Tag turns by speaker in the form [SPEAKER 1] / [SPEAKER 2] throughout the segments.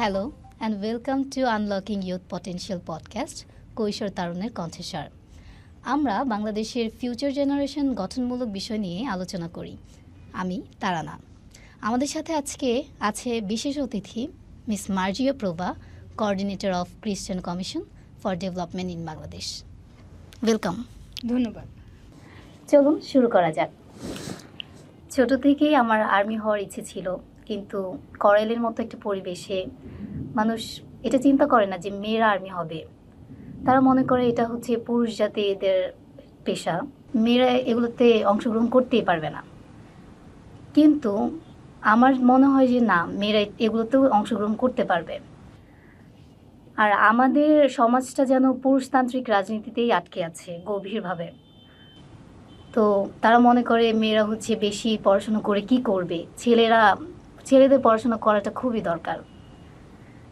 [SPEAKER 1] Hello and welcome to unlocking youth potential podcast কৈশোর তারুণের কণ্ঠস্বর। আমরা বাংলাদেশের ফিউচার জেনারেশন গঠনমূলক বিষয় নিয়ে আলোচনা করি। আমি তারানা। আমাদের সাথে আজকে আছে বিশেষ অতিথি miss Marzia Prova, coordinator of Christian commission for development in Bangladesh. Welcome.
[SPEAKER 2] ধন্যবাদ।
[SPEAKER 1] চলুন শুরু করা যাক। ছোট থেকেই আমার আর্মি হওয়ার ইচ্ছে ছিল, কিন্তু করাইলের মতো একটা পরিবেশে মানুষ এটা চিন্তা করে না যে মেয়েরা আর্মি হবে। তারা মনে করে এটা হচ্ছে পুরুষ জাতিদের পেশা, মেয়েরা এগুলোতে অংশগ্রহণ করতেই পারবে না। কিন্তু আমার মনে হয় যে না, মেয়েরা এগুলোতেও অংশগ্রহণ করতে পারবে। আর আমাদের সমাজটা যেন পুরুষতান্ত্রিক রাজনীতিতেই আটকে আছে গভীরভাবে। তো তারা মনে করে মেয়েরা হচ্ছে বেশি পড়াশোনা করে কি করবে, ছেলেদের পড়াশোনা করাটা খুবই দরকার।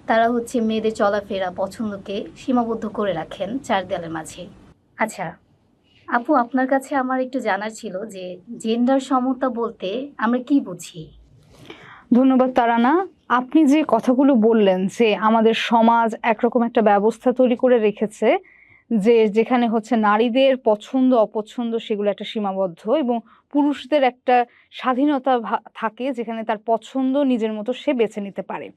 [SPEAKER 1] তারা হচ্ছে মেয়েদের চলাফেরা পছন্দকে সীমাবদ্ধ করে রাখেন চার দেয়ালের মাঝে। আচ্ছা আপু, আপনার কাছে আমার একটু জানার ছিল যে জেন্ডার সমতা বলতে আমরা কি বুঝি?
[SPEAKER 2] ধন্যবাদ তারানা। আপনি যে কথাগুলো বললেন যে আমাদের সমাজ একরকম একটা ব্যবস্থা তৈরি করে রেখেছে যে যেখানে হচ্ছে নারীদের পছন্দ অপছন্দ সেগুলো একটা সীমাবদ্ধ এবং পুরুষদের একটা স্বাধীনতা থাকে যেখানে তার পছন্দ নিজের মতো সে বেছে নিতে পারে।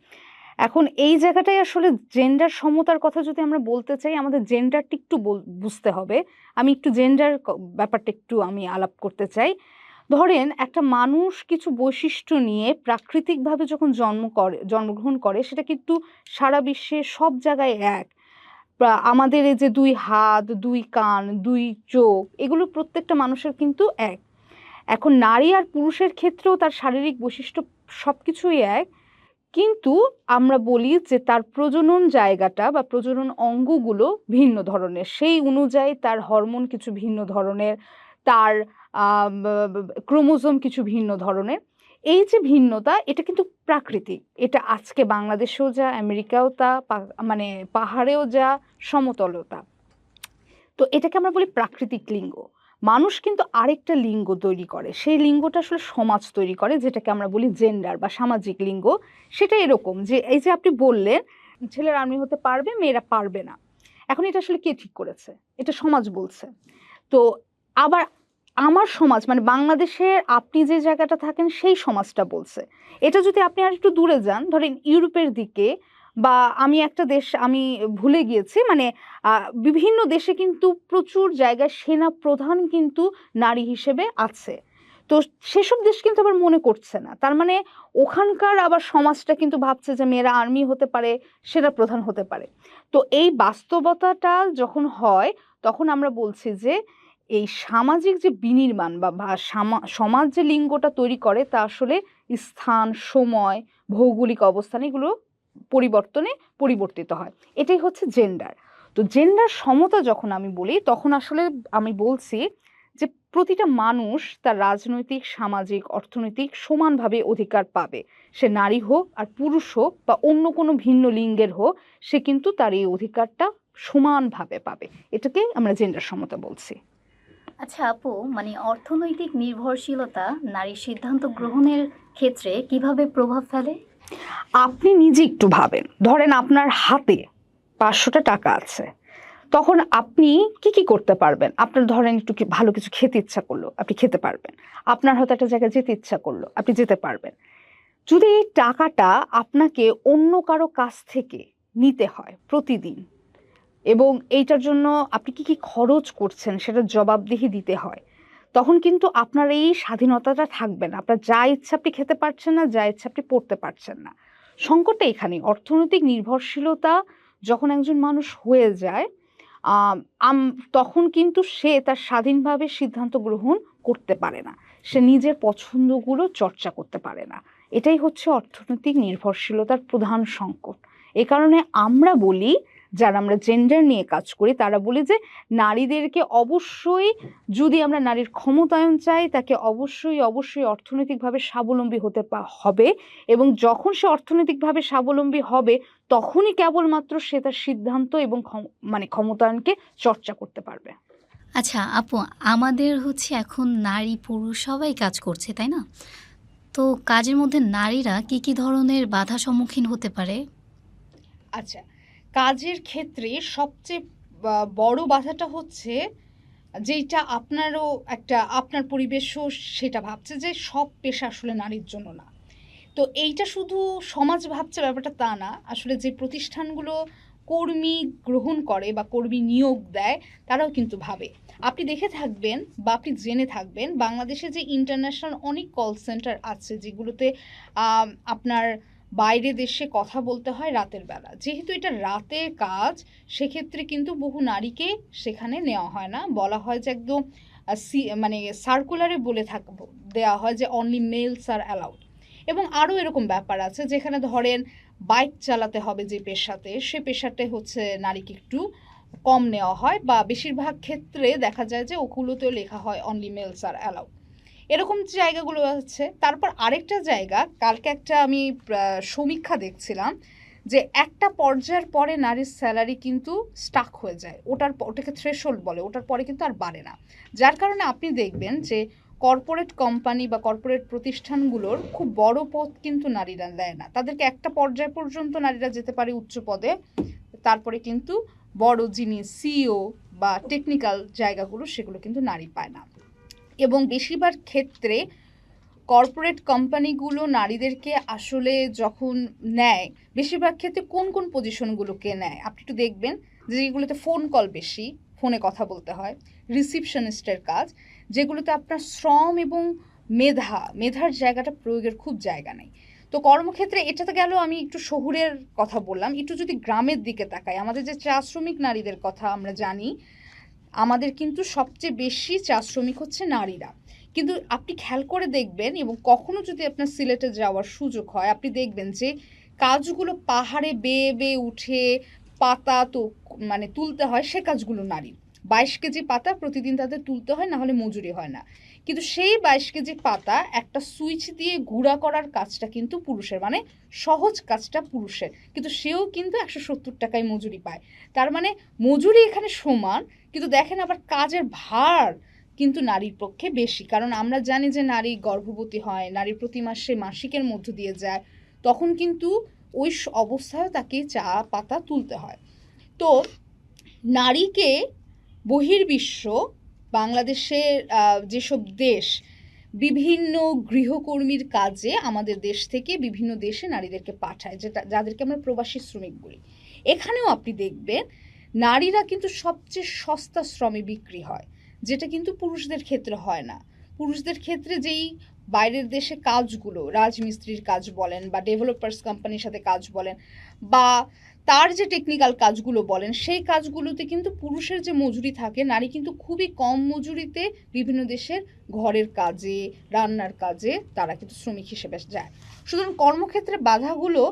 [SPEAKER 2] এখন এই জায়গাটাই আসলে জেন্ডার সমতার কথা যদি আমরা বলতে চাই, আমাদের জেন্ডারটা একটু বুঝতে হবে। আমি একটু জেন্ডার ব্যাপারটা একটু আমি আলাপ করতে চাই। ধরেন একটা মানুষ কিছু বৈশিষ্ট্য নিয়ে প্রাকৃতিকভাবে যখন জন্মগ্রহণ করে সেটা কিন্তু সারা বিশ্বে সব জায়গায় এক। আমাদের এই যে দুই হাত, দুই কান, দুই চোখ, এগুলো প্রত্যেকটা মানুষের কিন্তু এক। এখন নারী আর পুরুষের ক্ষেত্রেও তার শারীরিক বৈশিষ্ট্য সবকিছুই এক, কিন্তু আমরা বলি যে তার প্রজনন জায়গাটা বা প্রজনন অঙ্গগুলো ভিন্ন ধরনের, সেই অনুযায়ী তার হরমোন কিছু ভিন্ন ধরনের, তার ক্রোমোজোম কিছু ভিন্ন ধরনের। এই যে ভিন্নতা, এটা কিন্তু প্রাকৃতিক। এটা আজকে বাংলাদেশেও যা, আমেরিকাও তা, মানে পাহাড়েও যা, সমতলও তা। তো এটাকে আমরা বলি প্রাকৃতিক লিঙ্গ। মানুষ কিন্তু আরেকটা লিঙ্গ তৈরি করে, সেই লিঙ্গটা আসলে সমাজ তৈরি করে, যেটাকে আমরা বলি জেন্ডার বা সামাজিক লিঙ্গ। সেটা এরকম যে এই যে আপনি বললেন ছেলেরা আর্মি হতে পারবে, মেয়েরা পারবে না। এখন এটা আসলে কে ঠিক করেছে? এটা সমাজ বলছে। তো আবার আমার সমাজ মানে বাংলাদেশের আপনি যে জায়গাটা থাকেন সেই সমাজটা বলছে। এটা যদি আপনি আর একটু দূরে যান, ধরেন ইউরোপের দিকে, বা আমি একটা দেশ আমি ভুলে গিয়েছি, মানে বিভিন্ন দেশে কিন্তু প্রচুর জায়গায় সেনা প্রধান কিন্তু নারী হিসেবে আছে। তো সেসব দেশ কিন্তু আবার মনে করছে না, তার মানে ওখানকার আবার সমাজটা কিন্তু ভাবছে যে মেয়েরা আর্মি হতে পারে, সেনা প্রধান হতে পারে। তো এই বাস্তবতাটা যখন হয় তখন আমরা বলছি যে এই সামাজিক যে বিনির্মাণ বা সমাজ যে লিঙ্গটা তৈরি করে তা আসলে স্থান, সময়, ভৌগোলিক অবস্থান এগুলো পরিবর্তিত হয়। এটাই হচ্ছে জেন্ডার। তো জেন্ডার সমতা যখন আমি বলি তখন আসলে আমি বলছি যে প্রতিটা মানুষ তার রাজনৈতিক, সামাজিক, অর্থনৈতিক সমানভাবে অধিকার পাবে। সে নারী হোক আর পুরুষ হোক বা অন্য কোনো ভিন্ন লিঙ্গের হোক, সে কিন্তু তার এই অধিকারটা সমানভাবে পাবে। এটাকে আমরা জেন্ডার সমতা বলছি।
[SPEAKER 1] আচ্ছা আপু, মানে অর্থনৈতিক নির্ভরশীলতা নারীর সিদ্ধান্ত গ্রহণের ক্ষেত্রে কিভাবে প্রভাব ফেলে?
[SPEAKER 2] আপনি নিজে একটু ভাবেন, ধরেন আপনার হাতে 500টা টাকা আছে, তখন আপনি কি কি করতে পারবেন? আপনার ধরেন একটু ভালো কিছু খেতে ইচ্ছা করলো, আপনি খেতে পারবেন। আপনার হয়তো একটা জায়গায় যেতে ইচ্ছা করলো, আপনি যেতে পারবেন। যদি এই টাকাটা আপনাকে অন্য কারো কাছ থেকে নিতে হয় প্রতিদিন, এবং এইটার জন্য আপনি কি কি খরচ করছেন সেটা জবাবদিহি দিতে হয়, তখন কিন্তু আপনার এই স্বাধীনতাটা থাকবে না। আপনার যা ইচ্ছা আপনি খেতে পারছেন না, যা ইচ্ছা আপনি পড়তে পারছেন না। সংকটটা এখানে। অর্থনৈতিক নির্ভরশীলতা যখন একজন মানুষ হয়ে যায়, তখন কিন্তু সে তার স্বাধীনভাবে সিদ্ধান্ত গ্রহণ করতে পারে না, সে নিজের পছন্দগুলো চর্চা করতে পারে না। এটাই হচ্ছে অর্থনৈতিক নির্ভরশীলতার প্রধান সংকট। এ কারণে আমরা বলি, যারা আমরা জেন্ডার নিয়ে কাজ করি তারা বলি যে নারীদেরকে অবশ্যই, যদি আমরা নারীর ক্ষমতায়ন চাই, তাকে অবশ্যই অবশ্যই অর্থনৈতিকভাবে স্বাবলম্বী হতে হবে, এবং যখন সে অর্থনৈতিকভাবে স্বাবলম্বী হবে তখনই কেবলমাত্র সে তার সিদ্ধান্ত এবং মানে ক্ষমতায়নকে চর্চা করতে পারবে।
[SPEAKER 1] আচ্ছা আপু, আমাদের হচ্ছে এখন নারী পুরুষ সবাই কাজ করছে, তাই না? তো কাজের মধ্যে নারীরা কি কি ধরনের বাধা সম্মুখীন হতে পারে?
[SPEAKER 2] আচ্ছা, কাজের ক্ষেত্রে সবচেয়ে বড় বাধাটা হচ্ছে যেইটা আপনারও একটা আপনার পরিবেশও সেটা ভাবছে যে সব পেশা আসলে নারীর জন্য না। তো এইটা শুধু সমাজ ভাবছে ব্যাপারটা তা না। আসলে যে প্রতিষ্ঠানগুলো কর্মী গ্রহণ করে বা কর্মী নিয়োগ দেয় তারাও কিন্তু ভাবে। আপনি দেখে থাকবেন বা আপনি জেনে থাকবেন বাংলাদেশে যে ইন্টারন্যাশনাল অনেক কল সেন্টার আছে যেগুলোতে আপনার বাইরে দেশে কথা বলতে হয় রাতের বেলা। যেহেতু এটা রাতের কাজ সেক্ষেত্রে কিন্তু বহু নারীকে সেখানে নেওয়া হয় না। বলা হয় যে একদম মানে সার্কুলারে বলে দেওয়া হয় যে অনলি মেলস আর অ্যালাউড। এবং আরও এরকম ব্যাপার আছে যেখানে ধরেন বাইক চালাতে হবে যে পেশাতে সে পেশাতে হচ্ছে নারীকে একটু কম নেওয়া হয় বা বেশিরভাগ ক্ষেত্রে দেখা যায় যে ওগুলোতেও লেখা হয় অনলি মেলস আর অ্যালাউড। এরকম জায়গাগুলো আছে। তারপর আরেকটা জায়গা, কালকে একটা আমি সমীক্ষা দেখছিলাম যে একটা পর্যায়ের পরে নারীর স্যালারি কিন্তু স্টাক হয়ে যায়, ওটাকে থ্রেশহোল্ড বলে, ওটার পরে কিন্তু আর বাড়ে না। যার কারণে আপনি দেখবেন যে কর্পোরেট কোম্পানি বা কর্পোরেট প্রতিষ্ঠানগুলোর খুব বড় পদ কিন্তু নারীরা দেয় না, তাদেরকে একটা পর্যায় পর্যন্ত নারীরা যেতে পারে উচ্চ পদে, তারপরে কিন্তু বড় যিনি সিইও বা টেকনিক্যাল জায়গাগুলো সেগুলো কিন্তু নারী পায় না। এবং বেশিরভাগ ক্ষেত্রে কর্পোরেট কোম্পানিগুলো নারীদেরকে আসলে যখন নেয় বেশিরভাগ ক্ষেত্রে কোন কোন পজিশনগুলোকে নেয় আপনি একটু দেখবেন, যেগুলোতে ফোন কল বেশি, ফোনে কথা বলতে হয়, রিসিপশনিস্টের কাজ, যেগুলোতে আপনার শ্রম এবং মেধার জায়গাটা প্রয়োগের খুব জায়গা নেই। তো কর্মক্ষেত্রে এটাতে গেল, আমি একটু শহুরের কথা বললাম, একটু যদি গ্রামের দিকে তাকাই, আমাদের যে চা শ্রমিক নারীদের কথা আমরা জানি, আমাদের কিন্তু সবচেয়ে বেশি চা শ্রমিক হচ্ছে নারীরা। কিন্তু আপনি খেয়াল করে দেখবেন, এবং কখনো যদি আপনার সিলেটে যাওয়ার সুযোগ হয় আপনি দেখবেন যে কাজগুলো পাহাড়ে বেয়ে বেয়ে উঠে পাতা তো মানে তুলতে হয়, সে কাজগুলো নারী। 22 কেজি পাতা প্রতিদিন তাদের তুলতে হয়, না হলে মজুরি হয় না। কিন্তু সেই 22 কেজি পাতা একটা সুইচ দিয়ে গুঁড়া করার কাজটা কিন্তু পুরুষের, মানে সহজ কাজটা পুরুষের, কিন্তু সেও কিন্তু 170 টাকায় মজুরি পায়। তার মানে মজুরি এখানে সমান, কিন্তু দেখেন আবার কাজের ভার কিন্তু নারীর পক্ষে বেশি। কারণ আমরা জানি যে নারী গর্ভবতী হয়, নারী প্রতি মাসে মাসিকের মধ্য দিয়ে যায়, তখন কিন্তু ওই অবস্থায় তাকে চা পাতা তুলতে হয়। তো নারীকে বহির্বিশ্ব, বাংলাদেশের যেসব দেশ বিভিন্ন গৃহকর্মীর কাজে আমাদের দেশ থেকে বিভিন্ন দেশে নারীদেরকে পাঠায়, যাদেরকে আমরা প্রবাসী শ্রমিক বলি, এখানেও আপনি দেখবেন নারীরা কিন্তু সবচেয়ে সস্তা শ্রমে বিক্রি হয়, যেটা কিন্তু পুরুষদের ক্ষেত্রে হয় না। পুরুষদের ক্ষেত্রে যেই বাইরের দেশে কাজগুলো, রাজমিস্ত্রির কাজ বলেন বা ডেভেলপার্স কোম্পানির সাথে কাজ বলেন বা তার যে টেকনিক্যাল কাজগুলো বলেন, সেই কাজগুলোতে কিন্তু পুরুষের যে মজুরি থাকে, নারী কিন্তু খুবই কম মজুরিতে বিভিন্ন দেশের ঘরের কাজে, রান্নার কাজে তারা কিন্তু শ্রমিক হিসেবে যায়। সুতরাং কর্মক্ষেত্রে বাধাগুলো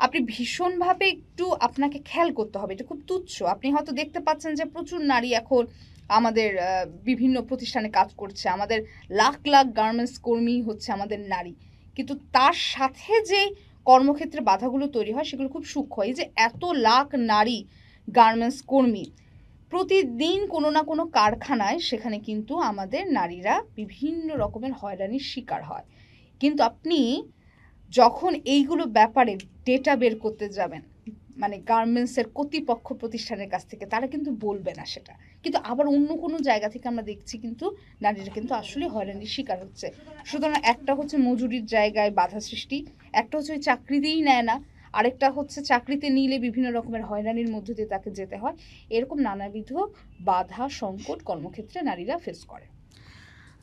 [SPEAKER 2] আপনি ভীষণভাবে একটু আপনাকে খেয়াল করতে হবে, এটা খুব তুচ্ছ। আপনি হয়তো দেখতে পাচ্ছেন যে প্রচুর নারী এখন আমাদের বিভিন্ন প্রতিষ্ঠানে কাজ করছে, আমাদের লাখ লাখ গার্মেন্টস কর্মী হচ্ছে আমাদের নারী, কিন্তু তার সাথে যে কর্মক্ষেত্রে বাধাগুলো তৈরি হয় সেগুলো খুব সূক্ষ্ম। এই যে এত লাখ নারী গার্মেন্টস কর্মী, প্রতিদিন কোনো না কোনো কারখানায় সেখানে কিন্তু আমাদের নারীরা বিভিন্ন রকমের হয়রানির শিকার হয়। কিন্তু আপনি যখন এইগুলো ব্যাপারে ডেটা বের করতে যাবেন, মানে গার্মেন্টসের কর্তৃপক্ষ প্রতিষ্ঠানের কাছ থেকে, তারা কিন্তু বলবে না সেটা। কিন্তু আবার অন্য কোনো জায়গা থেকে আমরা দেখছি কিন্তু নারীরা কিন্তু আসলে হয়রানির শিকার হচ্ছে। সুতরাং একটা হচ্ছে মজুরির জায়গায় বাধা সৃষ্টি, একটা হচ্ছে ওই চাকরিতেই নেয় না, আরেকটা হচ্ছে চাকরিতে নিলে বিভিন্ন রকমের হয়রানির মধ্য দিয়ে তাকে যেতে হয়। এরকম নানাবিধ বাধা সংকট কর্মক্ষেত্রে নারীরা ফেস করে।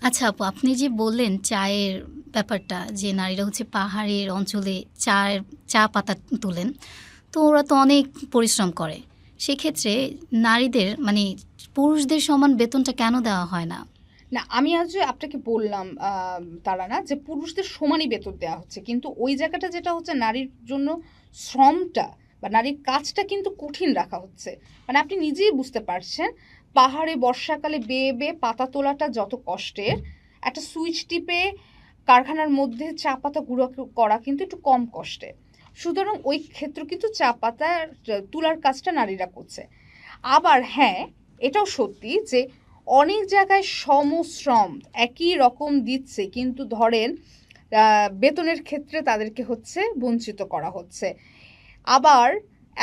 [SPEAKER 1] আচ্ছা আপু, আপনি যে বললেন চায়ের ব্যাপারটা, যে নারীরা হচ্ছে পাহাড়ের অঞ্চলে চা পাতা তোলেন, তো ওরা তো অনেক পরিশ্রম করে, সেক্ষেত্রে নারীদের মানে পুরুষদের সমান বেতনটা কেন দেওয়া হয় না?
[SPEAKER 2] না, আমি আজ যে আপনাকে বললাম তারা না যে পুরুষদের সমানই বেতন দেওয়া হচ্ছে, কিন্তু ওই জায়গাটা যেটা হচ্ছে নারীর জন্য শ্রমটা বা নারীর কাজটা কিন্তু কঠিন রাখা হচ্ছে। মানে আপনি নিজেই বুঝতে পারছেন, পাহাড়ে বর্ষাকালে বেয়ে বেয়ে পাতা তোলাটা যত কষ্টের, একটা সুইচ টিপে কারখানার মধ্যে চা পাতা গুঁড়ো করা কিন্তু একটু কম কষ্টের। সুতরাং ওই ক্ষেত্রে কিন্তু চা পাতা তোলার কাজটা নারীরা করছে। আবার হ্যাঁ, এটাও সত্যি যে অনেক জায়গায় সমশ্রম একই রকম দিচ্ছে, কিন্তু ধরেন বেতনের ক্ষেত্রে তাদেরকে হচ্ছে বঞ্চিত করা হচ্ছে। আবার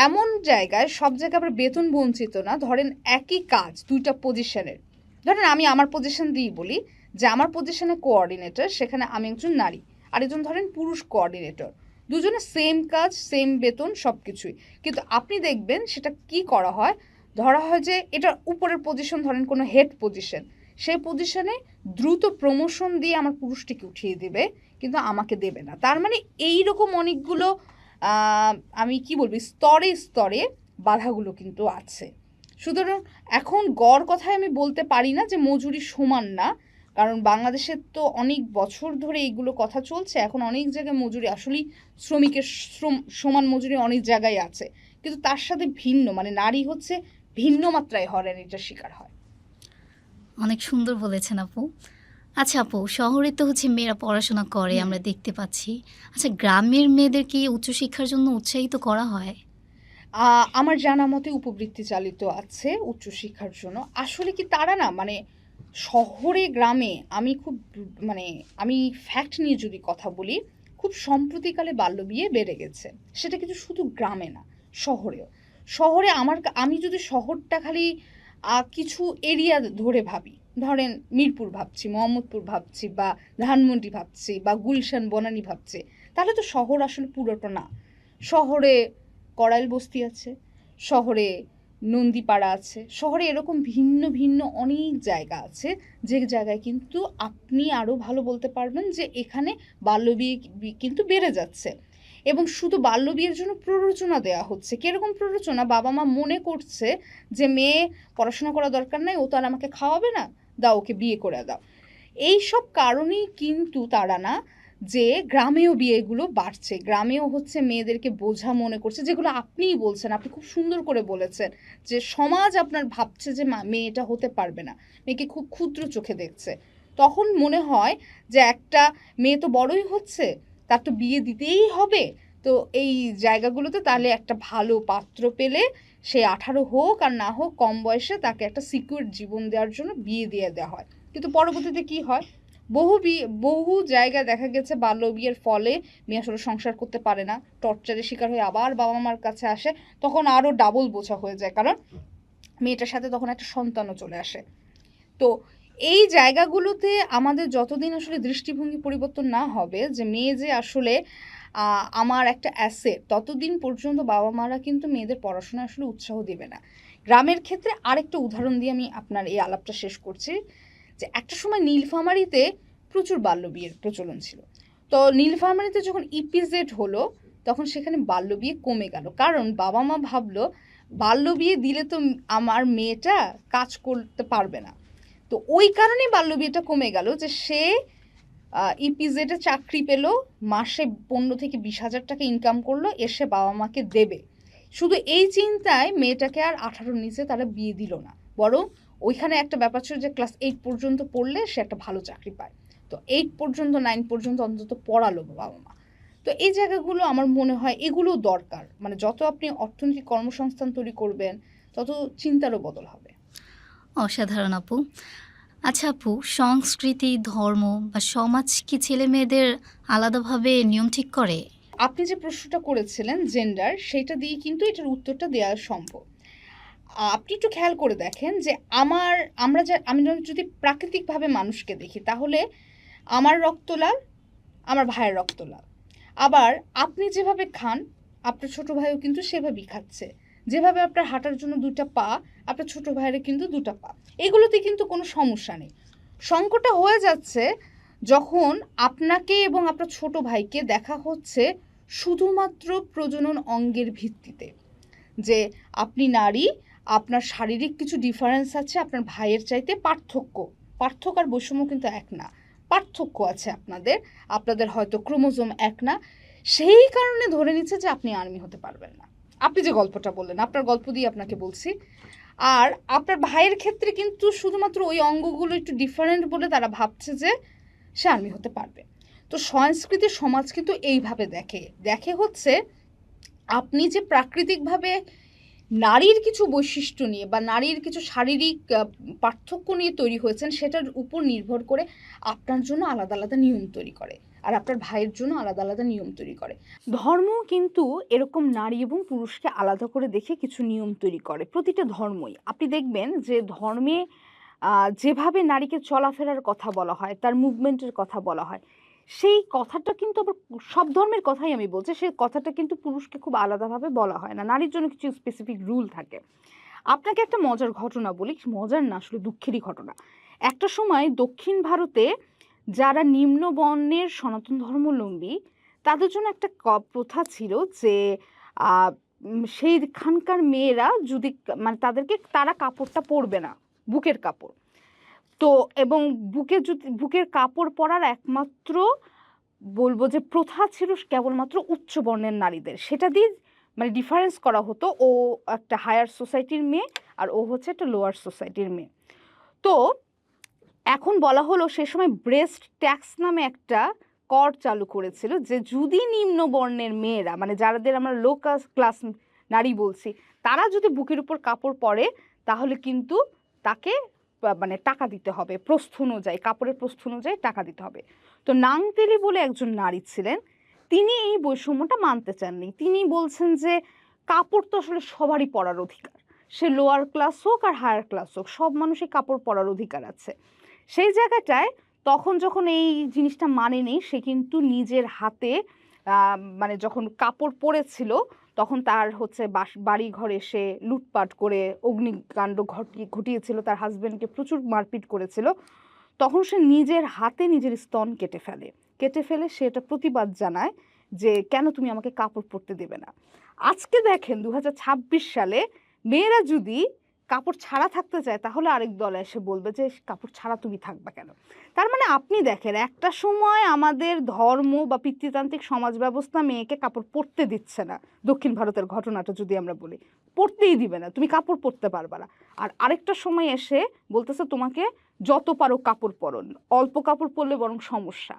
[SPEAKER 2] এমন জায়গায় সব জায়গায় আবার বেতন বঞ্চিত না। ধরেন একই কাজ 2টা পজিশনের, ধরেন আমি আমার পজিশন দিয়েই বলি যে আমার পজিশনে কোঅর্ডিনেটর, সেখানে আমি একজন নারী, আরেকজন ধরেন পুরুষ কোঅর্ডিনেটর, দুজনে সেম কাজ সেম বেতন সব কিছুই, কিন্তু আপনি দেখবেন সেটা কি করা হয়, ধরা হয় যে এটা উপরের পজিশন, ধরেন কোনো হেড পজিশন, সেই পজিশনে দ্রুত প্রমোশন দিয়ে আমার পুরুষটিকে উঠিয়ে দিবে, কিন্তু আমাকে দেবে না। তার মানে এইরকম অনেকগুলো আমি কি বলবো, স্তরে স্তরে বাধাগুলো কিন্তু আছে। সুতরাং এখন গড় কথায় আমি বলতে পারি না যে মজুরি সমান না, কারণ বাংলাদেশের তো অনেক বছর ধরে এইগুলো কথা চলছে। এখন অনেক জায়গায় মজুরি আসলেই শ্রমিকের সমান মজুরি অনেক জায়গায় আছে, কিন্তু তার সাথে ভিন্ন, মানে নারী হচ্ছে ভিন্ন মাত্রায় হয়রানিটার শিকার হয়।
[SPEAKER 1] অনেক সুন্দর বলেছেন আপু। আচ্ছা আপু, শহরে তো হচ্ছে মেয়েরা পড়াশোনা করে আমরা দেখতে পাচ্ছি। আচ্ছা, গ্রামের মেয়েদের কি উচ্চশিক্ষার জন্য উৎসাহিত করা হয়?
[SPEAKER 2] আমার জানা মতে উপবৃত্তি চালিত আছে উচ্চশিক্ষার জন্য। আসলে কি তারা না, মানে শহরে গ্রামে আমি খুব মানে আমি ফ্যাক্ট নিয়ে যদি কথা বলি, খুব সম্প্রতিকালে বাল্যবিয়ে বেড়ে গেছে। সেটা কিন্তু শুধু গ্রামে না, শহরেও। শহরে আমি যদি শহরটা খালি কিছু এরিয়া ধরে ভাবি, ধরেন মিরপুর ভাবছি, মোহাম্মদপুর ভাবছি, বা ধানমন্ডি ভাবছি, বা গুলশান বনানী ভাবছি, তাহলে তো শহর আসলে পুরোটা না। শহরে কড়াইল বস্তি আছে, শহরে নন্দীপাড়া আছে, শহরে এরকম ভিন্ন ভিন্ন অনেক জায়গা আছে, যে জায়গায় কিন্তু আপনি আরও ভালো বলতে পারবেন যে এখানে বাল্যবিয়ে কিন্তু বেড়ে যাচ্ছে। এবং শুধু বাল্যবিয়ের জন্য প্ররোচনা দেওয়া হচ্ছে। কীরকম প্ররোচনা? বাবা মা মনে করছে যে মেয়ে পড়াশোনা করা দরকার নাই, ও তো আর আমাকে খাওয়াবে না, দাও ওকে বিয়ে করে দাও। এই সব কারণেই কিন্তু তারা না, যে গ্রামেও বিয়েগুলো বাড়ছে, গ্রামেও হচ্ছে মেয়েদেরকে বোঝা মনে করছে, যেগুলো আপনিই বলছেন, আপনি খুব সুন্দর করে বলেছেন যে সমাজ আপনার ভাবছে যে মেয়েটা হতে পারবে না, মেয়েকে খুব ক্ষুদ্র চোখে দেখছে। তখন মনে হয় যে একটা মেয়ে তো বড়ই হচ্ছে, তার তো বিয়ে দিতেই হবে। তো এই জায়গাগুলোতে তাহলে একটা ভালো পাত্র পেলে, সে 18 হোক আর না হোক, কম বয়সে তাকে একটা সিকিউর জীবন দেওয়ার জন্য বিয়ে দিয়ে দেওয়া হয়। কিন্তু পরবর্তীতে কি হয়, বহু জায়গায় দেখা গেছে বাল্য বিয়ের ফলে মেয়ে আসলে সংসার করতে পারে না, টর্চারের শিকার হয়ে আবার বাবা মার কাছে আসে, তখন আরও ডাবল বোঝা হয়ে যায়, কারণ মেয়েটার সাথে তখন একটা সন্তানও চলে আসে। তো এই জায়গাগুলোতে আমাদের যতদিন আসলে দৃষ্টিভঙ্গি পরিবর্তন না হবে যে মেয়ে যে আসলে আমার একটা অ্যাসেট, ততদিন পর্যন্ত বাবা মারা কিন্তু মেয়েদের পড়াশোনা আসলে উৎসাহ দেবে না। গ্রামের ক্ষেত্রে আরেকটা উদাহরণ দিয়ে আমি আপনার এই আলাপটা শেষ করছি, যে একটা সময় নীলফামারীতে প্রচুর বাল্যবিয়ের প্রচলন ছিল। তো নীলফামারীতে যখন ইপিজেড হলো, তখন সেখানে বাল্যবিয়ে কমে গেল, কারণ বাবা মা ভাবলো বাল্যবিয়ে দিলে তো আমার মেয়েটা কাজ করতে পারবে না। তো ওই কারণেই বাল্যবিয়েটা কমে গেল, যে সে ইপিজেডে চাকরি পেল, মাসে 15 থেকে 20 হাজার টাকা ইনকাম করলো, এসে বাবা মাকে দেবে। শুধু এই চিন্তায় মেয়েটাকে আর 18-র নিচে তারা বিয়ে দিল না, বরং ওইখানে একটা ব্যাপার ছিল যে ক্লাস 8 পর্যন্ত পড়লে সে একটা ভালো চাকরি পায়। তো 8 পর্যন্ত 9 পর্যন্ত অন্তত পড়ালো বাবা মা। তো এই জায়গাগুলো আমার মনে হয় এগুলো দরকার, মানে যত আপনি অর্থনৈতিক কর্মসংস্থান তৈরি করবেন, তত চিন্তারও বদল হবে।
[SPEAKER 1] অসাধারণ আপু। আচ্ছা আপু, সংস্কৃতি, ধর্ম বা সমাজ কি ছেলে মেয়েদের আলাদাভাবে নিয়ম ঠিক করে?
[SPEAKER 2] আপনি যে প্রশ্নটা করেছিলেন জেন্ডার, সেটা দিয়ে কিন্তু এটার উত্তরটা দেওয়া সম্ভব। আপনি একটু খেয়াল করে দেখেন যে আমি যদি প্রাকৃতিকভাবে মানুষকে দেখি, তাহলে আমার রক্ত লাল, আমার ভাইয়ের রক্ত লাল। আবার আপনি যেভাবে খান, আপনার ছোট ভাইও কিন্তু সেভাবেই খাচ্ছে। যেভাবে আপনার হাঁটার জন্য 2টা পা, আপনার ছোট ভাইয়ের কিন্তু 2টা পা। এগুলোতে কিন্তু কোনো সমস্যা নেই। সংকটটা হয়ে যাচ্ছে যখন আপনাকে এবং আপনার ছোট ভাইকে দেখা হচ্ছে শুধুমাত্র প্রজনন অঙ্গের ভিত্তিতে, যে আপনি নারী, আপনার শারীরিক কিছু ডিফারেন্স আছে, আপনার ভাইয়ের চাইতে পার্থক্য আর বৈষম্য কিন্তু এক না, পার্থক্য আছে আপনাদের হয়তো ক্রোমোজোম এক না, সেই কারণে ধরে নিচ্ছে যে আপনি আর্মি হতে পারবেন না। আপনি যে গল্পটা বললেন, আপনার গল্প দিয়ে আপনাকে বলছি। আর আপনার ভাইয়ের ক্ষেত্রে কিন্তু শুধুমাত্র ওই অঙ্গগুলো একটু ডিফারেন্ট বলে তারা ভাবছে যে সে আর্মি হতে পারবে। তো সংস্কৃতি সমাজ কিন্তু এইভাবে দেখে হচ্ছে আপনি যে প্রাকৃতিকভাবে নারীর কিছু বৈশিষ্ট্য নিয়ে বা নারীর কিছু শারীরিক পার্থক্য নিয়ে তৈরি হয়েছেন, সেটার উপর নির্ভর করে আপনার জন্য আলাদা আলাদা নিয়ম তৈরি করে। আর আপনার ভাইয়ের জন্য আলাদা আলাদা নিয়ম তৈরি করে। ধর্ম কিন্তু এরকম নারী এবং পুরুষকে আলাদা করে দেখে কিছু নিয়ম তৈরি করে, প্রতিটা ধর্মই। আপনি দেখবেন যে ধর্মে যেভাবে নারীকে চলাফেরার কথা বলা হয়, তার মুভমেন্টের কথা বলা হয়, সেই কথাটা কিন্তু আবার সব ধর্মের কথাই আমি বলছি, সেই কথাটা কিন্তু পুরুষকে খুব আলাদাভাবে বলা হয় না। নারীর জন্য কিছু স্পেসিফিক রুল থাকে। আপনাকে একটা মজার ঘটনা বলি, মজার না আসলে দুঃখেরই ঘটনা। একটা সময় দক্ষিণ ভারতে যারা নিম্ন বর্ণের সনাতন ধর্মাবলম্বী তাদের জন্য একটা প্রথা ছিল যে সেইখানকার মেয়েরা যদি মানে তারা কাপড়টা পরবে না, বুকের কাপড়। তো এবং বুকের কাপড় পরার একমাত্র বলবো যে প্রথা ছিল কেবলমাত্র উচ্চ বর্ণের নারীদের, সেটা দিয়ে মানে ডিফারেন্স করা হতো, ও একটা হায়ার সোসাইটির মেয়ে আর ও হচ্ছে একটা লোয়ার সোসাইটির মেয়ে। তো এখন বলা হলো সে সময় ব্রেস্ট ট্যাক্স নামে একটা কর চালু করেছিল, যে যদি নিম্ন বর্ণের মেয়েরা মানে যাদের আমরা লো ক্লাস নারী বলছি, তারা যদি বুকের উপর কাপড় পরে তাহলে কিন্তু তাকে মানে টাকা দিতে হবে, প্রস্থ অনুযায়ী, কাপড়ের প্রস্থ অনুযায়ী টাকা দিতে হবে। তো নাংতেলি বলে একজন নারী ছিলেন, তিনি এই বৈষম্যটা মানতে চাননি। তিনি বলছেন যে কাপড় তো আসলে সবারই পরার অধিকার, সে লোয়ার ক্লাস হোক আর হায়ার ক্লাস হোক, সব মানুষই কাপড় পরার অধিকার আছে। সেই জায়গাটায় তখন যখন এই জিনিসটা মানেনি, সে কিন্তু নিজের হাতে মানে যখন কাপড় পরেছিল তখন তার হচ্ছে বাড়ি ঘরে সে লুটপাট করে অগ্নিকাণ্ড ঘটিয়েছিল, তার হাজবেন্ডকে প্রচুর মারপিট করেছিল। তখন সে নিজের হাতে নিজের স্তন কেটে ফেলে সে এটা প্রতিবাদ জানায় যে কেন তুমি আমাকে কাপড় পরতে দেবে না। আজকে দেখেন 2026 সালে মেয়েরা যদি কাপড় ছাড়া থাকতে চায় তাহলে আরেক দল এসে বলবে যে কাপড় ছাড়া তুমি থাকবা কেন। তার মানে আপনি দেখেন একটা সময় আমাদের ধর্ম বা পিতৃতান্ত্রিক সমাজ ব্যবস্থা মেয়েকে কাপড় পরতে দিচ্ছে না। দক্ষিণ ভারতের ঘটনাটা যদি আমরা বলি, পরতেই দিবে না, তুমি কাপড় পরতে পারবা না। আর আরেকটা সময় এসে বলতেছে তোমাকে যত পারো কাপড় পরো, অল্প কাপড় পরলে বরং সমস্যা।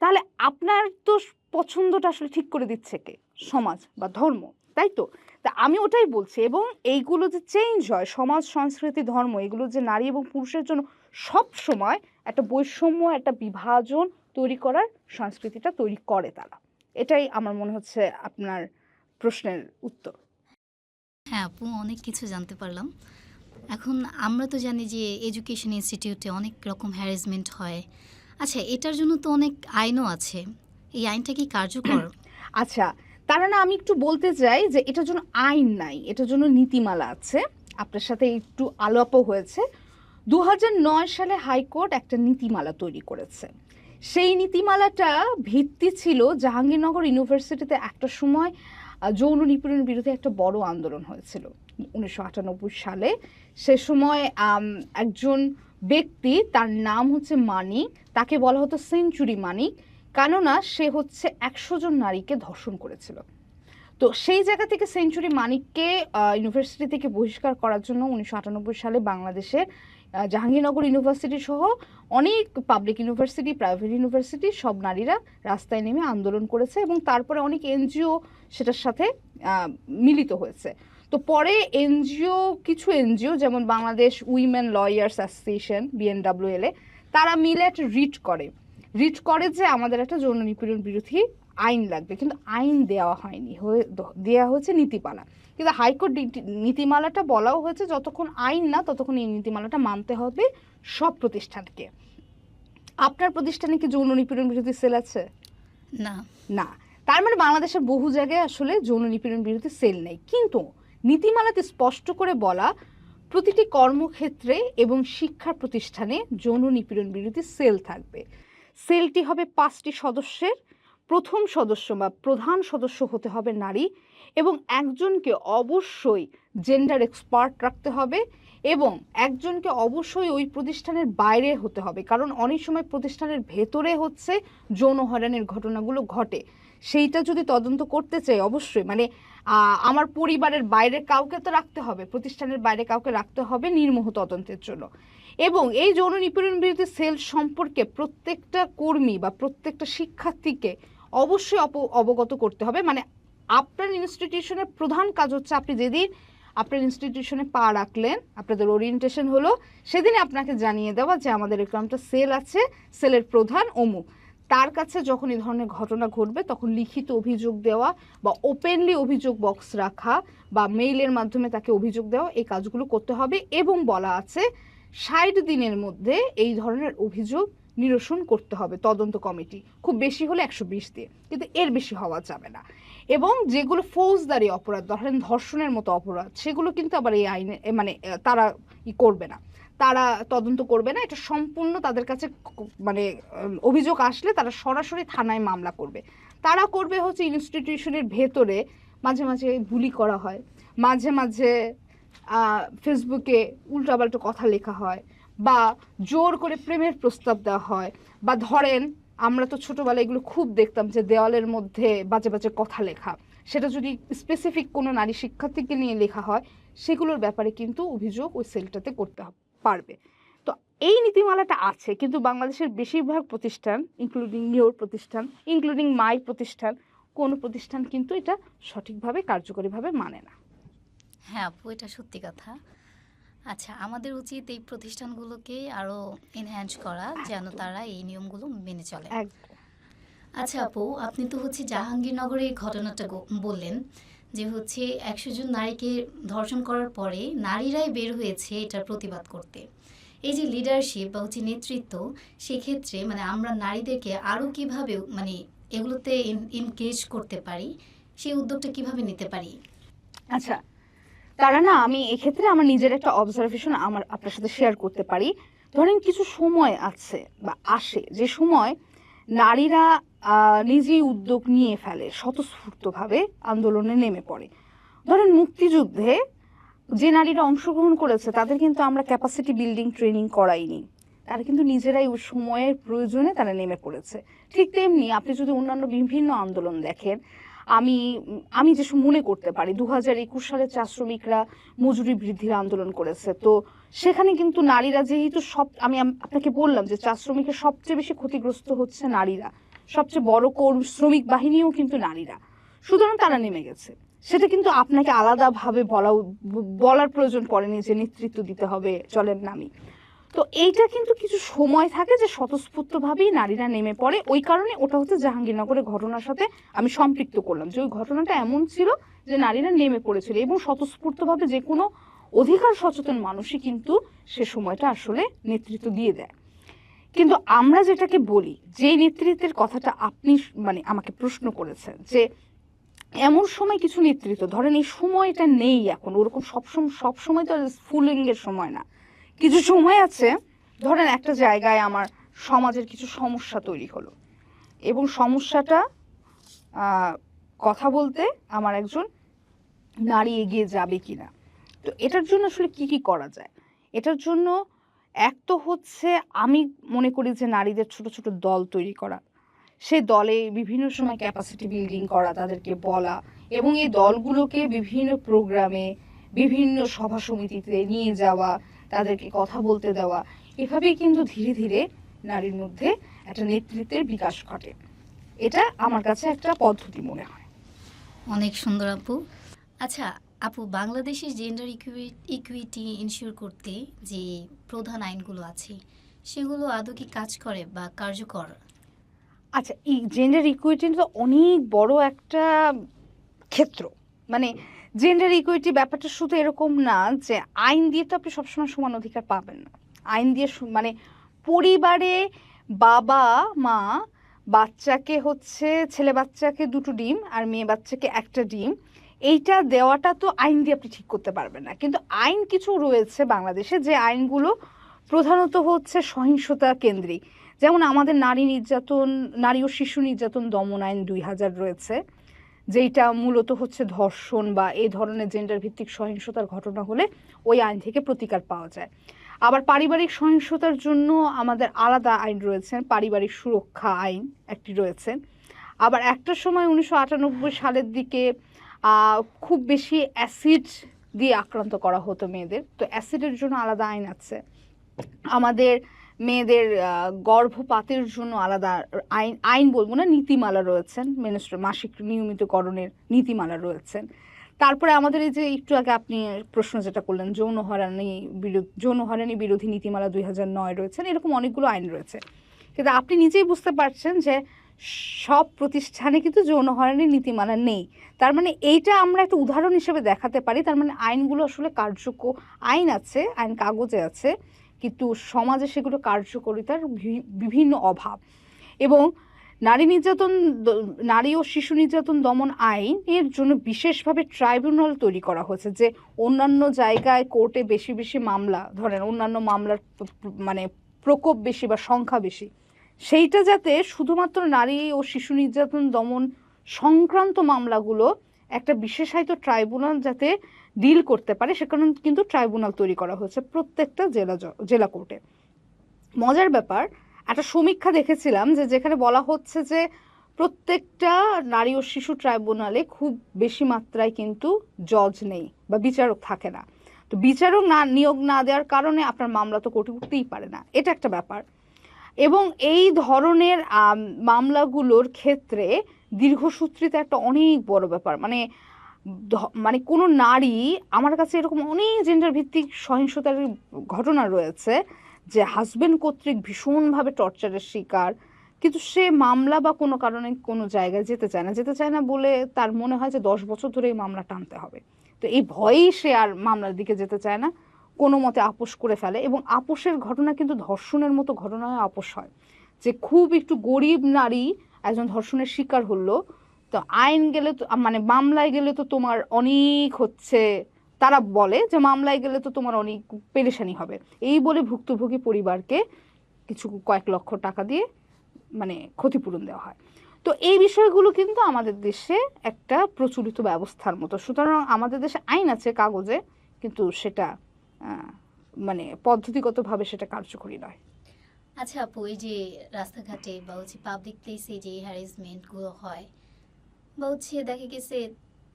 [SPEAKER 2] তাহলে আপনার তো পছন্দটা আসলে ঠিক করে দিচ্ছে কে? সমাজ বা ধর্ম, তাই তো? তা আমি ওটাই বলছি। এবং এইগুলো যে চেঞ্জ হয়, সমাজ, সংস্কৃতি, ধর্ম, এগুলো যে নারী এবং পুরুষের জন্য সব সময় একটা বৈষম্য, একটা বিভাজন তৈরি করার সংস্কৃতিটা তৈরি করে তারা। এটাই আমার মনে হচ্ছে আপনার প্রশ্নের উত্তর।
[SPEAKER 1] হ্যাঁ আপু, অনেক কিছু জানতে পারলাম। এখন আমরা তো জানি যে এডুকেশন ইনস্টিটিউটে অনেক রকম হ্যারাসমেন্ট হয়। আচ্ছা, এটার জন্য তো অনেক আইনও আছে, এই আইনটা কি কার্যকর?
[SPEAKER 2] আচ্ছা, তারা না, আমি একটু বলতে চাই যে এটার জন্য আইন নাই, এটার জন্য নীতিমালা আছে। আপনার সাথে একটু আলাপও হয়েছে। 2009 সালে হাইকোর্ট একটা নীতিমালা তৈরি করেছে। সেই নীতিমালাটা ভিত্তি ছিল জাহাঙ্গীরনগর ইউনিভার্সিটিতে একটা সময় যৌন নিপীড়নের বিরুদ্ধে একটা বড় আন্দোলন হয়েছিল 1998 সালে। সে সময় একজন ব্যক্তি, তার নাম হচ্ছে মানিক, তাকে বলা হতো সেঞ্চুরি মানিক, কেননা সে হচ্ছে 100 জন নারীকে ধর্ষণ করেছিল। তো সেই জায়গা থেকে সেঞ্চুরি মানিককে ইউনিভার্সিটি থেকে বহিষ্কার করার জন্য 1998 সালে বাংলাদেশের জাহাঙ্গীরনগর ইউনিভার্সিটি সহ অনেক পাবলিক ইউনিভার্সিটি, প্রাইভেট ইউনিভার্সিটি, সব নারীরা রাস্তায় নেমে আন্দোলন করেছে এবং তারপরে অনেক এনজিও সেটার সাথে মিলিত হয়েছে। তো পরে কিছু এনজিও যেমন Bangladesh women lawyers association, BNWLA, তারা মিলে একটা রিট করে যে আমাদের একটা যৌন নিপীড়ন বিরোধী আইন লাগবে, কিন্তু আইন দেওয়া হয়নি, দেওয়া হয়েছে নীতিমালা। কিন্তু হাইকোর্ট নীতিমালাটা বলাও হয়েছে যতক্ষণ আইন না ততক্ষণ এই নীতিমালাটা মানতে হবে সব প্রতিষ্ঠানকে। আপনার প্রতিষ্ঠানে কি যৌন নিপীড়ন বিরোধী সেল আছে?
[SPEAKER 1] না।
[SPEAKER 2] না। তার মানে বাংলাদেশের বহু জায়গায় আসলে যৌন নিপীড়ন বিরোধী সেল নেই। কিন্তু নীতিমালাতে স্পষ্ট করে বলা, প্রতিটি কর্মক্ষেত্রে এবং শিক্ষা প্রতিষ্ঠানে যৌন নিপীড়ন বিরোধী সেল থাকবে। সেলটি হবে 5টি সদস্যের। প্রথম সদস্য বা প্রধান সদস্য হতে হবে নারী, এবং একজনকে অবশ্যই জেন্ডার এক্সপার্ট রাখতে হবে, এবং একজনকে অবশ্যই ওই প্রতিষ্ঠানের বাইরে হতে হবে, কারণ অনেক সময় প্রতিষ্ঠানের ভেতরে হচ্ছে যৌন হয়রানির ঘটনাগুলো ঘটে। সেইটা যদি তদন্ত করতে চাই অবশ্যই মানে আমার পরিবারের বাইরে কাউকে তো রাখতে হবে, প্রতিষ্ঠানের বাইরে কাউকে রাখতে হবে নির্মোহ তদন্তের জন্য। এবং এই যৌন নিপীড়ন বিরোধী সেল সম্পর্কে প্রত্যেকটা কর্মী বা প্রত্যেকটা শিক্ষার্থীকে অবশ্যই অবগত করতে হবে। মানে আপনার ইনস্টিটিউশনের প্রধান কাজ হচ্ছে, আপনি যেদিন আপনার ইনস্টিটিউশনে পা রাখলেন, আপনাদের ওরিয়েন্টেশন হলো, সেদিনে আপনাকে জানিয়ে দেওয়া যে আমাদের এরকম একটা সেল আছে, সেলের প্রধান অমুক। তার কাছে যখন এই ধরনের ঘটনা ঘটবে তখন লিখিত অভিযোগ দেওয়া বা ওপেনলি অভিযোগ বক্স রাখা বা মেইলের মাধ্যমে তাকে অভিযোগ দেওয়া, এই কাজগুলো করতে হবে। এবং বলা আছে 60 দিনের মধ্যে এই ধরনের অভিযোগ নিরসন করতে হবে তদন্ত কমিটি, খুব বেশি হলে 120 দিয়ে, কিন্তু এর বেশি হওয়া যাবে না। এবং যেগুলো ফৌজদারি অপরাধ, ধরেন ধর্ষণের মতো অপরাধ, সেগুলো কিন্তু আবার এই আইনে মানে তারা করবে না, তারা তদন্ত করবে না। এটা সম্পূর্ণ তাদের কাছে মানে অভিযোগ আসলে তারা সরাসরি থানায় মামলা করবে। তারা করবে হচ্ছে ইনস্টিটিউশনের ভেতরে মাঝে মাঝে বুলি করা হয়, মাঝে মাঝে ফেসবুকে উল্টাপাল্টা কথা লেখা হয়, বা জোর করে প্রেমের প্রস্তাব দেওয়া হয়, বা ধরেন আমরা তো ছোটবেলায় এগুলো খুব দেখতাম যে দেওয়ালের মধ্যে বাজে বাজে কথা লেখা, সেটা যদি স্পেসিফিক কোনো নারী শিক্ষার্থীকে নিয়ে লেখা হয়, সেগুলোর ব্যাপারে কিন্তু অভিযোগ ওই সেলটাতে করতে পারবে। তো এই নীতিমালাটা আছে, কিন্তু বাংলাদেশের বেশিরভাগ প্রতিষ্ঠান, ইনক্লুডিং ইয়োর প্রতিষ্ঠান, ইনক্লুডিং মাই প্রতিষ্ঠান, কোনো প্রতিষ্ঠান কিন্তু এটা সঠিকভাবে কার্যকরীভাবে মানে না।
[SPEAKER 1] হ্যাঁ আপু, এটা সত্যি কথা। আচ্ছা, আমাদের উচিত এই প্রতিষ্ঠানগুলোকে আরো এনহ্যান্স করা, যেন তারা এই নিয়মগুলো মেনে চলে। আচ্ছা আপু, আপনি তো হচ্ছে জাহাঙ্গীরনগরের ঘটনাটা বললেন যে হচ্ছে 100 জন নারীকে ধর্ষণ করার পরে নারীরাই বের হয়েছে এটার প্রতিবাদ করতে। এই যে লিডারশিপ বা হচ্ছে নেতৃত্ব, সেক্ষেত্রে মানে আমরা নারীদেরকে আরো কিভাবে মানে এগুলোতে এনগেজ করতে পারি, সেই উদ্যোগটা কিভাবে নিতে পারি?
[SPEAKER 2] আচ্ছা, তারা না, আমি এক্ষেত্রে আমার নিজের একটা অবজারভেশন আমার আপনার সাথে শেয়ার করতে পারি। ধরেন কিছু সময় আছে বা আসে যে সময় নারীরা নিজেই উদ্যোগ নিয়ে ফেলে, স্বতঃস্ফূর্তভাবে আন্দোলনে নেমে পড়ে। ধরেন মুক্তিযুদ্ধে যে নারীরা অংশগ্রহণ করেছে তাদের কিন্তু আমরা ক্যাপাসিটি বিল্ডিং ট্রেনিং করাইনি, তারা কিন্তু নিজেরাই ওই সময়ের প্রয়োজনে তারা নেমে পড়েছে। ঠিক তেমনি আপনি যদি অন্যান্য বিভিন্ন আন্দোলন দেখেন, আমি যে মনে করতে পারি 2021 সালে চা শ্রমিকরা মজুরি বৃদ্ধির আন্দোলন করেছে, তো সেখানে কিন্তু নারীরা যেহেতু আমি আপনাকে বললাম যে চা শ্রমিকের সবচেয়ে বেশি ক্ষতিগ্রস্ত হচ্ছে নারীরা, সবচেয়ে বড় শ্রমিক বাহিনীও কিন্তু নারীরা, সুতরাং তারা নেমে গেছে। সেটা কিন্তু আপনাকে আলাদাভাবে বলার প্রয়োজন পড়েনি যে নেতৃত্ব দিতে হবে, চলেন নামি। তো এইটা কিন্তু কিছু সময় থাকে যে স্বতঃস্ফূর্তভাবেই নারীরা নেমে পড়ে। ওই কারণে ওটা হচ্ছে জাহাঙ্গীরনগরের ঘটনার সাথে আমি সম্পৃক্ত করলাম, যে ওই ঘটনাটা এমন ছিল যে নারীরা নেমে পড়েছিল এবং স্বতঃস্ফূর্তভাবে যে কোনো অধিকার সচেতন মানুষই কিন্তু সে সময়টা আসলে নেতৃত্ব দিয়ে দেয়। কিন্তু আমরা যেটাকে বলি, যে নেতৃত্বের কথাটা আপনি মানে আমাকে প্রশ্ন করেছেন, যে এমন সময় কিছু নেতৃত্ব, ধরেন এই সময়টা নেই এখন ওরকম, সবসময় তো ফুলিংয়ের সময় না, কিছু সময় আছে। ধরেন একটা জায়গায় আমার সমাজের কিছু সমস্যা তৈরি হলো এবং সমস্যাটা কথা বলতে আমার একজন নারী এগিয়ে যাবে কিনা। তো এটার জন্য আসলে কি কি করা যায়? এটার জন্য এক তো হচ্ছে আমি মনে করি যে নারীদের ছোট ছোট দল তৈরি করা, সেই দলে বিভিন্ন সময় ক্যাপাসিটি বিল্ডিং করা, তাদেরকে বলা, এবং এই দলগুলোকে বিভিন্ন প্রোগ্রামে বিভিন্ন সভা সমিতিতে নিয়ে যাওয়া, তাদেরকে কথা বলতে দেওয়া। এভাবেই কিন্তু ধীরে ধীরে নারীর মধ্যে একটা নেতৃত্বের বিকাশ ঘটে। এটা আমার কাছে একটা পদ্ধতি মনে হয়।
[SPEAKER 1] অনেক সুন্দর আপু। আচ্ছা আপু, বাংলাদেশের জেন্ডার ইকুইটি ইনশিওর করতে যে প্রধান আইনগুলো আছে, সেগুলো আদৌ কি কাজ করে বা কার্যকর?
[SPEAKER 2] আচ্ছা, এই জেন্ডার ইকুইটি তো অনেক বড় একটা ক্ষেত্র। মানে জেন্ডার ইকুইটি ব্যাপারটা শুধু এরকম না যে আইন দিয়ে তো আপনি সবসময় সমান অধিকার পাবেন না। আইন দিয়ে মানে পরিবারে বাবা মা বাচ্চাকে হচ্ছে, ছেলে বাচ্চাকে 2টো ডিম আর মেয়ে বাচ্চাকে 1টা ডিম, এইটা দেওয়াটা তো আইন দিয়ে আপনি ঠিক করতে পারবেন না। কিন্তু আইন কিছু রয়েছে বাংলাদেশে, যে আইনগুলো প্রধানত হচ্ছে সহিংসতা কেন্দ্রিক। যেমন আমাদের নারী ও শিশু নির্যাতন দমন আইন 2000 রয়েছে, যেটা মূলত হচ্ছে ধর্ষণ বা এই ধরনের জেন্ডার ভিত্তিক সহিংসতার ঘটনা হলে ওই আইন থেকে প্রতিকার পাওয়া যায়। আবার পারিবারিক সহিংসতার জন্য আমাদের আলাদা আইন রয়েছে, পারিবারিক সুরক্ষা আইন একটি রয়েছে। আবার একটা সময় 1998 সালের দিকে খুব বেশি অ্যাসিড দিয়ে আক্রান্ত করা হতো মেয়েদের, তো অ্যাসিডের জন্য আলাদা আইন আছে। আমাদের মেয়েদের গর্ভপাতের জন্য আলাদা আইন বলবো না, নীতিমালা রয়েছেন, মাসিক নিয়মিতকরণের নীতিমালা রয়েছেন। তারপরে আমাদের এই যে একটু আগে আপনি প্রশ্ন যেটা করলেন, যৌন হয়রানি বিরোধী নীতিমালা 2009 রয়েছেন, এরকম অনেকগুলো আইন রয়েছে। কিন্তু আপনি নিজেই বুঝতে পারছেন যে সব প্রতিষ্ঠানে কিন্তু যৌন হয়রানির নীতিমালা নেই। তার মানে এইটা আমরা একটা উদাহরণ হিসেবে দেখাতে পারি। তার মানে আইনগুলো আসলে কার্যকর, আইন আছে, আইন কাগজে আছে, কিন্তু সমাজে সেগুলো কার্যকরিতার বিভিন্ন অভাব। এবং নারী নির্যাতন নারী ও শিশু নির্যাতন দমন আইন এর জন্য বিশেষভাবে ট্রাইব্যুনাল তৈরি করা হয়েছে, যে অন্যান্য জায়গায় কোর্টে বেশি বেশি মামলা, ধরেন অন্যান্য মামলার মানে প্রকোপ বেশি বা সংখ্যা বেশি, সেইটা যাতে শুধুমাত্র নারী ও শিশু নির্যাতন দমন সংক্রান্ত মামলাগুলো একটা বিশেষায়িত ট্রাইব্যুনাল যাতে ডিল করতে পারে, সেখানে কিন্তু ট্রাইব্যুনাল তৈরি করা হয়েছে প্রত্যেকটা জেলা কোর্টে। মজার ব্যাপার, একটা সমীক্ষা দেখেছিলাম যে যেখানে বলা হচ্ছে যে প্রত্যেকটা নারী ও শিশু ট্রাইব্যুনালে খুব বেশি মাত্রায় কিন্তু জজ নেই বা বিচারক থাকে না। তো বিচারক নিয়োগ না দেওয়ার কারণে আপনার মামলা তো কোর্টে উঠতেই পারে না, এটা একটা ব্যাপার। এবং এই ধরনের মামলাগুলোর ক্ষেত্রে দীর্ঘসূত্রিতা একটা অনেক বড় ব্যাপার। মানে মানে কোনো নারী, আমার কাছে এরকম অনেক জেন্ডার ভিত্তিক সহিংসতার ঘটনা রয়েছে যে হাজবেন্ড কর্তৃক ভীষণভাবে টর্চারের শিকার, কিন্তু সে মামলা বা কোনো কারণে কোনো জায়গায় যেতে চায় না বলে তার মনে হয় যে 10 বছর ধরে এই মামলা টানতে হবে। তো এই ভয়েই সে আর মামলার দিকে যেতে চায় না, কোনো মতে আপোষ করে ফেলে। এবং আপোষের ঘটনা কিন্তু ধর্ষণের মতো ঘটনায় আপোষ হয়, যে খুব একটু গরিব নারী একজন ধর্ষণের শিকার হলো, তো আইন গেলে তো মানে মামলায় গেলে তো তোমার অনেক হচ্ছে, তারা বলে যে মামলায় গেলে তো তোমার অনেক পেরেশানি হবে, এই বলে ভুক্তভোগী পরিবারকে কিছু কয়েক লক্ষ টাকা দিয়ে মানে ক্ষতিপূরণ দেওয়া হয়। তো এই বিষয়গুলো কিন্তু আমাদের দেশে একটা প্রচলিত ব্যবস্থার মতো। সুতরাং আমাদের দেশে আইন আছে কাগজে, কিন্তু সেটা মানে পদ্ধতিগতভাবে সেটা কার্যকরী নয়।
[SPEAKER 1] আচ্ছা আপু, এই যে রাস্তাঘাটে বা হচ্ছে পাবলিক প্লেসে যে হ্যারাসমেন্টগুলো হয়, বা হচ্ছে দেখা গেছে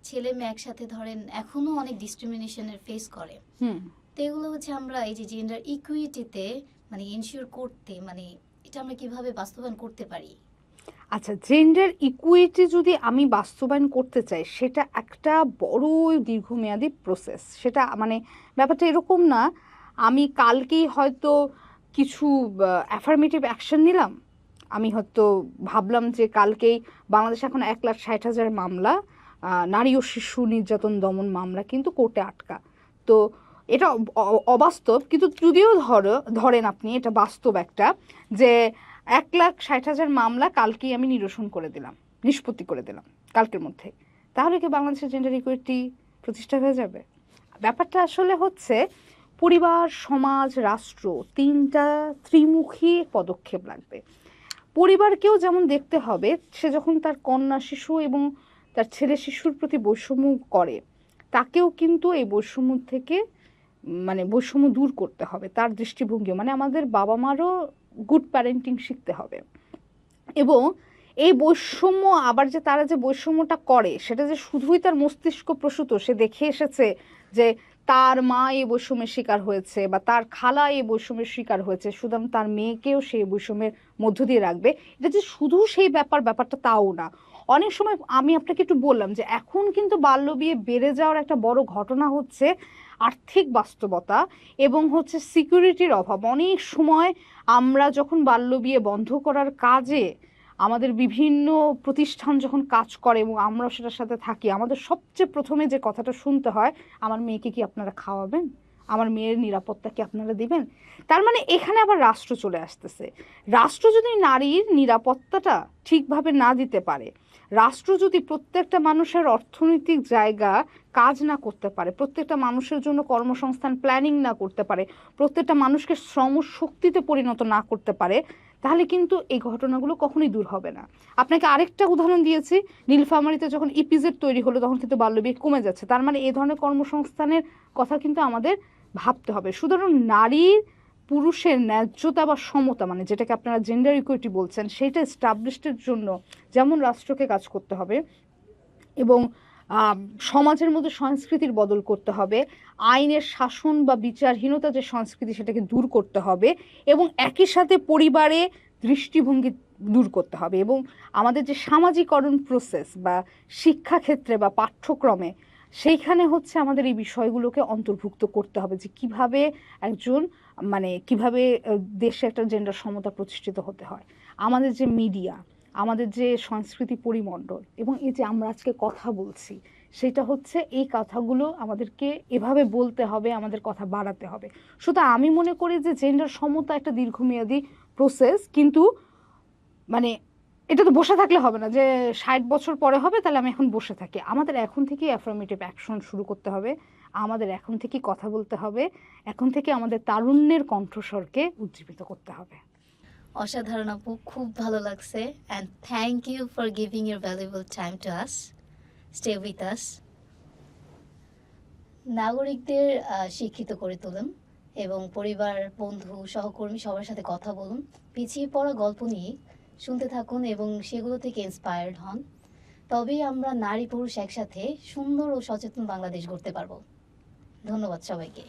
[SPEAKER 1] ছেলে মেয়ে একসাথে ধরেন এখনো অনেক ডিসক্রিমিনেশনের ফেস করে, তো এগুলো হচ্ছে আমরা এই যে জেন্ডার ইকুইটিতে মানে এনশিওর করতে, মানে এটা আমরা কিভাবে বাস্তবায়ন করতে পারি?
[SPEAKER 2] আচ্ছা, জেন্ডার ইকুইটি যদি আমি বাস্তবায়ন করতে চাই, সেটা একটা বড় দীর্ঘমেয়াদী প্রসেস। সেটা মানে ব্যাপারটা এরকম না, আমি কালকেই হয়তো কিছু অ্যাফার্মেটিভ অ্যাকশন নিলাম, আমি হয়তো ভাবলাম যে কালকেই বাংলাদেশে এখন 1,60,000 মামলা নারী ও শিশু নির্যাতন দমন মামলা কিন্তু কোর্টে আটকা। তো এটা অবাস্তব, কিন্তু যদিও ধরেন আপনি এটা বাস্তব একটা, যে 1,60,000 মামলা কালকেই আমি নিষ্পত্তি করে দিলাম কালকের মধ্যে, তাহলে কি বাংলাদেশের জেন্ডার ইকুইটি প্রতিষ্ঠা হয়ে যাবে? ব্যাপারটা আসলে হচ্ছে পরিবার, সমাজ, রাষ্ট্র, তিনটা ত্রিমুখী পদক্ষেপ লাগবে। পরিবারকেও যেমন দেখতে হবে, সে যখন তার কন্যা শিশু এবং তার ছেলে শিশুর প্রতি বৈষম্য করে, তাকেও কিন্তু এই বৈষম্য থেকে মানে বৈষম্য দূর করতে হবে, তার দৃষ্টিভঙ্গি মানে আমাদের বাবা মারও গুড প্যারেন্টিং শিখতে হবে। এবং এই বৈষম্য আবার যে তারা যে বৈষম্যটা করে, সেটা যে শুধুই তার মস্তিষ্ক প্রসূত, সে দেখে এসেছে যে তার মা এই বৈষম্যের শিকার হয়েছে বা তার খালা এই বৈষম্যের শিকার হয়েছে, সুতরাং তার মেয়েকেও সেই বৈষম্যের মধ্য দিয়ে রাখবে, এটা যে শুধু সেই ব্যাপারটা তাও না। অনেক সময় আমি আপনাকে একটু বললাম যে এখন কিন্তু বাল্যবিয়ে বেড়ে যাওয়ার একটা বড় ঘটনা হচ্ছে আর্থিক বাস্তবতা এবং হচ্ছে সিকিউরিটির অভাব। অনেক সময় আমরা যখন বাল্যবিয়ে বন্ধ করার কাজে আমাদের বিভিন্ন প্রতিষ্ঠান যখন কাজ করে এবং আমরা সেটার সাথে থাকি, আমাদের সবচেয়ে প্রথমে যে কথাটা শুনতে হয়, আমার মেয়েকে কি আপনারা খাওয়াবেন, আমার মেয়ের নিরাপত্তা কি আপনারা দিবেন? তার মানে এখানে আবার রাষ্ট্র চলে আসতেছে। রাষ্ট্র যদি নারীর নিরাপত্তাটা ঠিকভাবে না দিতে পারে, রাষ্ট্র যদি প্রত্যেকটা মানুষের অর্থনৈতিক জায়গা কাজ না করতে পারে, প্রত্যেকটা মানুষের জন্য কর্মসংস্থান প্ল্যানিং না করতে পারে, প্রত্যেকটা মানুষকে শ্রম শক্তিতে পরিণত না করতে পারে, তাহলে কিন্তু এই ঘটনাগুলো কখনোই দূর হবে না। আপনাকে আরেকটা উদাহরণ দিয়েছি, নীলফামারীতে যখন ইপিজেড তৈরি হলো তখন কিন্তু বাল্যবিয়ে কমে যাচ্ছে। তার মানে এই ধরনের কর্মসংস্থানের কথা কিন্তু আমাদের ভাবতে হবে। সুতরাং নারীর পুরুষের ন্যায্যতা বা সমতা, মানে যেটাকে আপনারা জেন্ডার ইকুইটি বলছেন, সেটা এস্টাবলিশের জন্য যেমন রাষ্ট্রকে কাজ করতে হবে এবং সমাজের মধ্যে সংস্কৃতির বদল করতে হবে, আইনের শাসন বা বিচারহীনতা যে সংস্কৃতি সেটাকে দূর করতে হবে, এবং একই সাথে পরিবারে দৃষ্টিভঙ্গি দূর করতে হবে, এবং আমাদের যে সামাজিকরণ প্রসেস বা শিক্ষাক্ষেত্রে বা পাঠ্যক্রমে সেইখানে হচ্ছে আমাদের এই বিষয়গুলোকে অন্তর্ভুক্ত করতে হবে, যে কিভাবে একজন মানে কিভাবে দেশে একটা জেন্ডার সমতা প্রতিষ্ঠিত হতে হয়। আমাদের যে মিডিয়া, আমাদের যে সংস্কৃতি পরিমণ্ডল এবং এই যে আমরা আজকে কথা বলছি, সেটা হচ্ছে এই কথাগুলো আমাদেরকে এভাবে বলতে হবে, আমাদের কথা বাড়াতে হবে। সুতরাং আমি মনে করি যে জেন্ডার সমতা একটা দীর্ঘমেয়াদী প্রসেস, কিন্তু মানে এটা তো বসে থাকলে হবে না যে 60 বছর পরে হবে তাহলে আমি এখন বসে থাকি। আমাদের এখন থেকেই অ্যাফার্মেটিভ অ্যাকশন শুরু করতে হবে, আমাদের এখন থেকেই কথা বলতে হবে, এখন থেকে আমাদের তারুণ্যের কণ্ঠস্বরকে উজ্জীবিত করতে হবে।
[SPEAKER 1] অসাধারণ আপু, খুব ভালো লাগছে, and thank you for giving your valuable time to us. Stay with us. নাগরিকদের শিক্ষিত করে তুলুন এবং পরিবার, বন্ধু, সহকর্মী সবার সাথে কথা বলুন, পিছিয়ে পড়া গল্প নিয়ে শুনতে থাকুন এবং সেগুলো থেকে ইন্সপায়ার্ড হন। তবেই আমরা নারী পুরুষ একসাথে সুন্দর ও সচেতন বাংলাদেশ গড়তে পারবো। ধন্যবাদ সবাইকে।